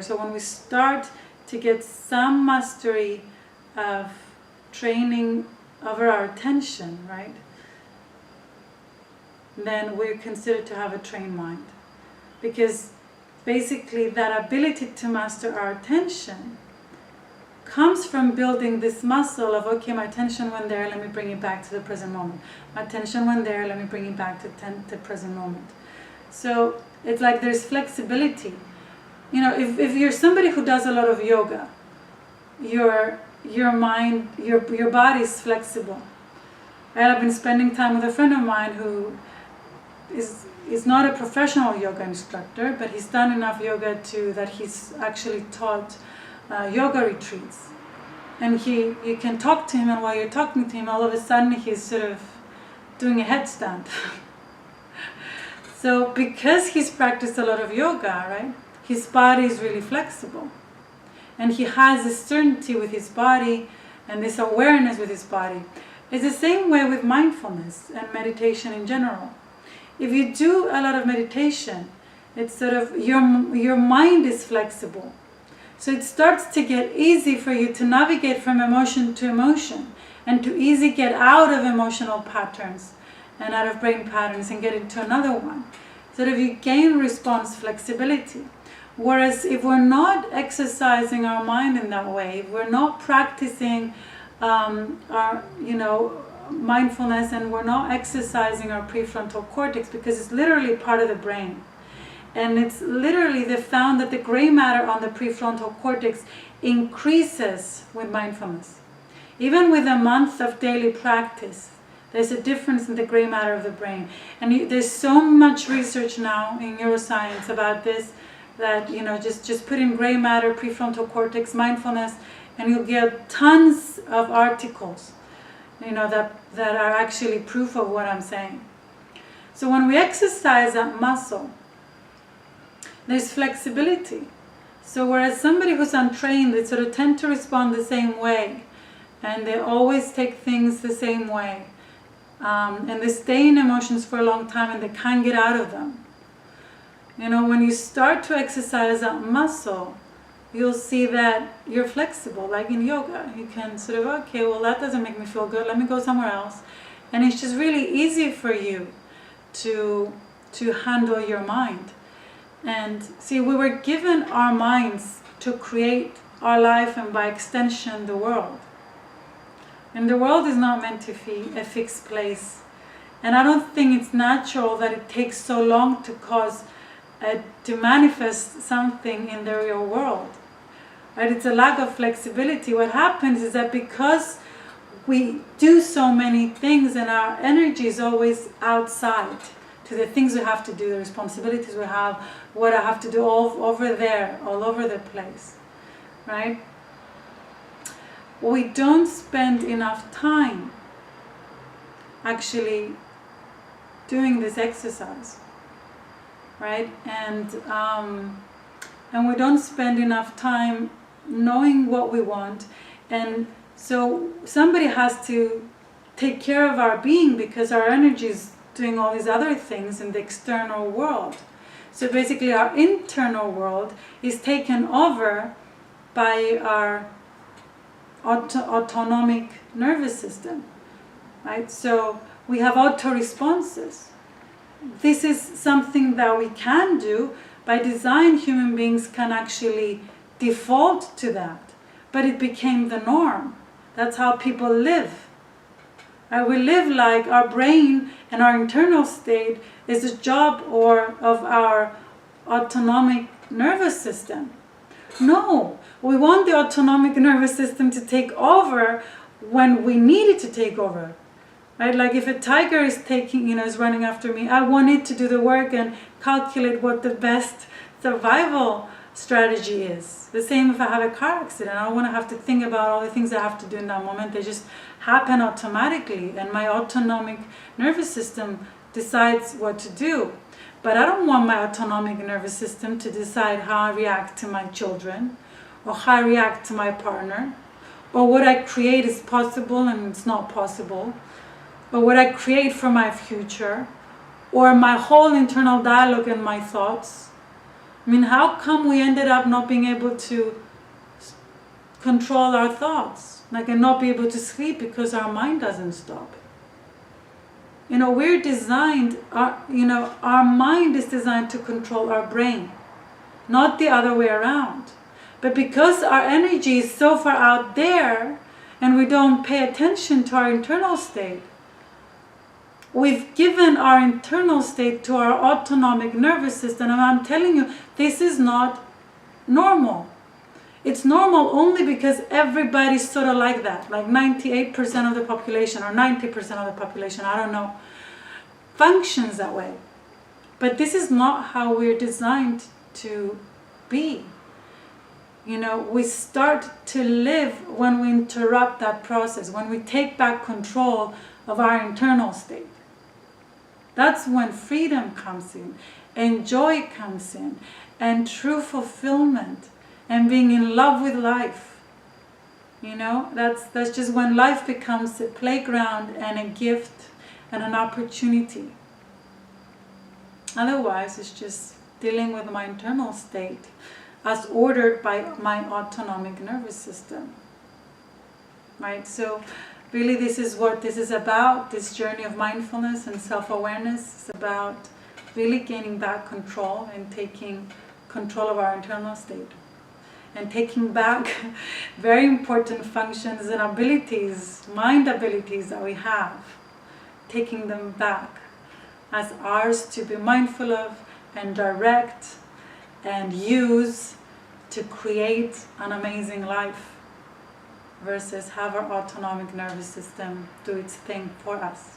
So when we start to get some mastery of training over our attention, right, then we're considered to have a trained mind. Because basically that ability to master our attention comes from building this muscle of, okay, my attention went there, let me bring it back to the present moment. My attention went there, let me bring it back to the present moment. So it's like there's flexibility. You know, if you're somebody who does a lot of yoga, your mind, your body is flexible. I've been spending time with a friend of mine who is not a professional yoga instructor, but he's done enough yoga that he's actually taught yoga retreats. And you can talk to him, and while you're talking to him, all of a sudden he's sort of doing a headstand. So because he's practiced a lot of yoga, right, his body is really flexible. And he has this certainty with his body and this awareness with his body. It's the same way with mindfulness and meditation in general. If you do a lot of meditation, it's sort of your mind is flexible. So it starts to get easy for you to navigate from emotion to emotion and to easily get out of emotional patterns and out of brain patterns and get into another one. So that you gain response flexibility. Whereas if we're not exercising our mind in that way, if we're not practicing our mindfulness, and we're not exercising our prefrontal cortex, because it's literally part of the brain. And it's literally, they found that the gray matter on the prefrontal cortex increases with mindfulness. Even with a month of daily practice, there's a difference in the gray matter of the brain. And there's so much research now in neuroscience about this, that, you know, just put in gray matter, prefrontal cortex, mindfulness, and you'll get tons of articles, you know, that are actually proof of what I'm saying. So when we exercise that muscle, there's flexibility. So whereas somebody who's untrained, they sort of tend to respond the same way, and they always take things the same way, and they stay in emotions for a long time and they can't get out of them. You know, when you start to exercise that muscle, you'll see that you're flexible, like in yoga. You can sort of, okay, well, that doesn't make me feel good, let me go somewhere else. And it's just really easy for you to handle your mind. And see, we were given our minds to create our life, and by extension, the world. And the world is not meant to be a fixed place. And I don't think it's natural that it takes so long to manifest something in the real world. Right? It's a lack of flexibility. What happens is that because we do so many things and our energy is always outside to the things we have to do, the responsibilities we have, what I have to do all over there, all over the place, right? We don't spend enough time actually doing this exercise. Right? And we don't spend enough time knowing what we want. And so somebody has to take care of our being, because our energy is doing all these other things in the external world. So basically our internal world is taken over by our autonomic nervous system. Right? So we have auto-responses. This is something that we can do. By design, human beings can actually default to that. But it became the norm. That's how people live. We live like our brain and our internal state is a job of our autonomic nervous system. No, we want the autonomic nervous system to take over when we need it to take over. Right? Like if a tiger is is running after me, I want it to do the work and calculate what the best survival strategy is. The same if I have a car accident. I don't want to have to think about all the things I have to do in that moment. They just happen automatically, and my autonomic nervous system decides what to do. But I don't want my autonomic nervous system to decide how I react to my children, or how I react to my partner, or what I create is possible and it's not possible, or what I create for my future, or my whole internal dialogue and my thoughts. I mean, how come we ended up not being able to control our thoughts, like, and not be able to sleep because our mind doesn't stop? You know, we're designed, our mind is designed to control our brain, not the other way around. But because our energy is so far out there and we don't pay attention to our internal state, we've given our internal state to our autonomic nervous system. And I'm telling you, this is not normal. It's normal only because everybody's sort of like that. Like 98% of the population or 90% of the population, I don't know, functions that way. But this is not how we're designed to be. You know, we start to live when we interrupt that process, when we take back control of our internal state. That's when freedom comes in, and joy comes in, and true fulfillment, and being in love with life. You know, that's just when life becomes a playground and a gift and an opportunity. Otherwise, it's just dealing with my internal state as ordered by my autonomic nervous system. Right? So really, this is what this is about. This journey of mindfulness and self-awareness is about really gaining back control and taking control of our internal state. And taking back very important functions and abilities, mind abilities that we have. Taking them back as ours to be mindful of and direct and use to create an amazing life, versus have our autonomic nervous system do its thing for us.